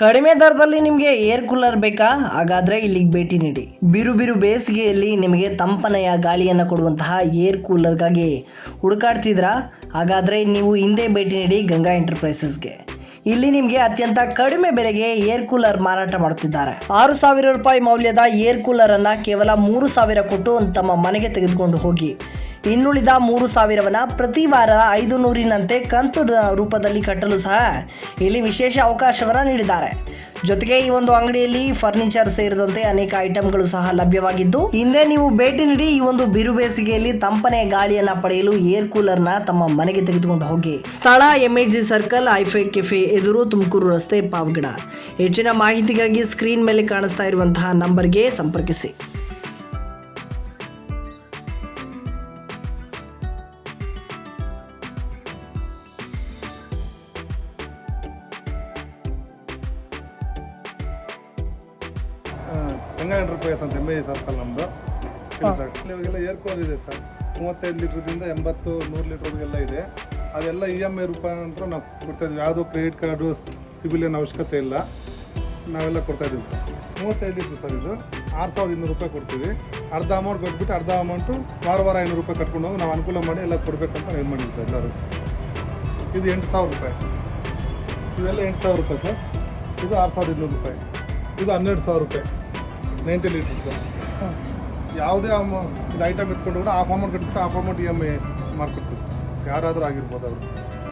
ಕಡಿಮೆ ದರದಲ್ಲಿ ನಿಮಗೆ ಏರ್ ಕೂಲರ್ ಬೇಕಾ? ಹಾಗಾದರೆ ಇಲ್ಲಿಗೆ ಭೇಟಿ ನೀಡಿ. ಬಿರು ಬಿರು ಬೇಸಿಗೆಯಲ್ಲಿ ನಿಮಗೆ ತಂಪನೆಯ ಗಾಳಿಯನ್ನು ಕೊಡುವಂತಹ ಏರ್ ಕೂಲರ್ಗಾಗಿ ಹುಡುಕಾಡ್ತಿದ್ರಾ? ಹಾಗಾದರೆ ನೀವು ಹಿಂದೆ ಭೇಟಿ ನೀಡಿ ಗಂಗಾ ಎಂಟರ್ಪ್ರೈಸಸ್ಗೆ. ಇಲ್ಲಿ ನಿಮಗೆ ಅತ್ಯಂತ ಕಡಿಮೆ ಬೆಲೆಗೆ ಏರ್ ಕೂಲರ್ ಮಾರಾಟ ಮಾಡುತ್ತಿದ್ದಾರೆ. 6,000 ರೂಪಾಯಿ ಮೌಲ್ಯದ ಏರ್ ಕೂಲರನ್ನು ಕೇವಲ 3,000 ಕೊಟ್ಟು ತಮ್ಮ ಮನೆಗೆ ತೆಗೆದುಕೊಂಡು ಹೋಗಿ. ಇನ್ನುಳಿದ 3,000ವನ್ನು ಪ್ರತಿ ವಾರ 500ನಂತೆ ಕಂತು ರೂಪದಲ್ಲಿ ಕಟ್ಟಲು ಸಹ ಇಲ್ಲಿ ವಿಶೇಷ ಅವಕಾಶವನ್ನು ನೀಡಿದ್ದಾರೆ. ಜೊತೆಗೆ ಈ ಒಂದು ಅಂಗಡಿಯಲ್ಲಿ ಫರ್ನಿಚರ್ ಸೇರಿದಂತೆ ಅನೇಕ ಐಟಮ್ಗಳು ಸಹ ಲಭ್ಯವಾಗಿದ್ದು, ಹಿಂದೆ ನೀವು ಭೇಟಿ ನೀಡಿ ಈ ಒಂದು ಬಿರು ಬೇಸಿಗೆಯಲ್ಲಿ ತಂಪನೆ ಗಾಳಿಯನ್ನ ಪಡೆಯಲು ಏರ್ ಕೂಲರ್ನ ತಮ್ಮ ಮನೆಗೆ ತೆಗೆದುಕೊಂಡು ಹೋಗಿ. ಸ್ಥಳ MAG ಸರ್ಕಲ್, ಐಫೈ ಕೆಫೆ ಎದುರು, ತುಮಕೂರು ರಸ್ತೆ, ಪಾವಗಡ. ಹೆಚ್ಚಿನ ಮಾಹಿತಿಗಾಗಿ ಸ್ಕ್ರೀನ್ ಮೇಲೆ ಕಾಣಿಸ್ತಾ ಇರುವಂತಹ ನಂಬರ್ಗೆ ಸಂಪರ್ಕಿಸಿ. ಗಂಗಾ ಎಂಟರ್ಪ್ರೈಸ್ ಅಂತ MAG ಸರ್ಕಲ್ ನಮ್ಮದು. ಸರ್ ಇವಾಗೆಲ್ಲ ಏರ್ ಕೂಲರ್ ಇದೆ ಸರ್. 35 ಲೀಟ್ರದಿಂದ 80-100 ಲೀಟ್ರ್ವರೆಗೆಲ್ಲ ಇದೆ. ಅದೆಲ್ಲ EMI ರೂಪಾಂತರ ನಾವು ಕೊಡ್ತಾಯಿದ್ವಿ. ಯಾವುದೋ ಕ್ರೆಡಿಟ್ ಕಾರ್ಡು, ಸಿಬಿಲ್ ಏನು ಅವಶ್ಯಕತೆ ಇಲ್ಲ, ನಾವೆಲ್ಲ ಕೊಡ್ತಾಯಿದ್ದೀವಿ ಸರ್. 35 litre sir. ಇದು 6,200 ರೂಪಾಯಿ ಕೊಡ್ತೀವಿ. ಅರ್ಧ ಅಮೌಂಟ್ ಕೊಟ್ಬಿಟ್ಟು ಅರ್ಧ ಅಮೌಂಟು ವಾರ 500 ರೂಪಾಯಿ ಕಟ್ಕೊಂಡು ಹೋಗಿ ನಾವು ಅನುಕೂಲ ಮಾಡಿ ಎಲ್ಲ ಕೊಡಬೇಕಂತ ಏನು ಮಾಡಿದ್ವಿ ಸರ್ ಎಲ್ಲರೂ. ಇದು 8,000 ರೂಪಾಯಿ. ಇವೆಲ್ಲ 8,000 ರೂಪಾಯಿ ಸರ್. ಇದು 6,200 ರೂಪಾಯಿ. ಇದು 12,000 ರೂಪಾಯಿ 90 ಲೀಟ್ರ್ ಸರ್. ಯಾವುದೇ ಇದು ಐಟಮ್ ಇಟ್ಕೊಂಡು ಕೂಡ ಹಾಫ್ ಅಮೌಂಟ್ ಕಟ್ಬಿಟ್ಟು ಹಾಫ್ ಅಮೌಂಟ್ EMI ಮಾಡ್ಕೊಡ್ತೀವಿ ಸರ್. ಯಾರಾದರೂ ಆಗಿರ್ಬೋದು ಅವರು.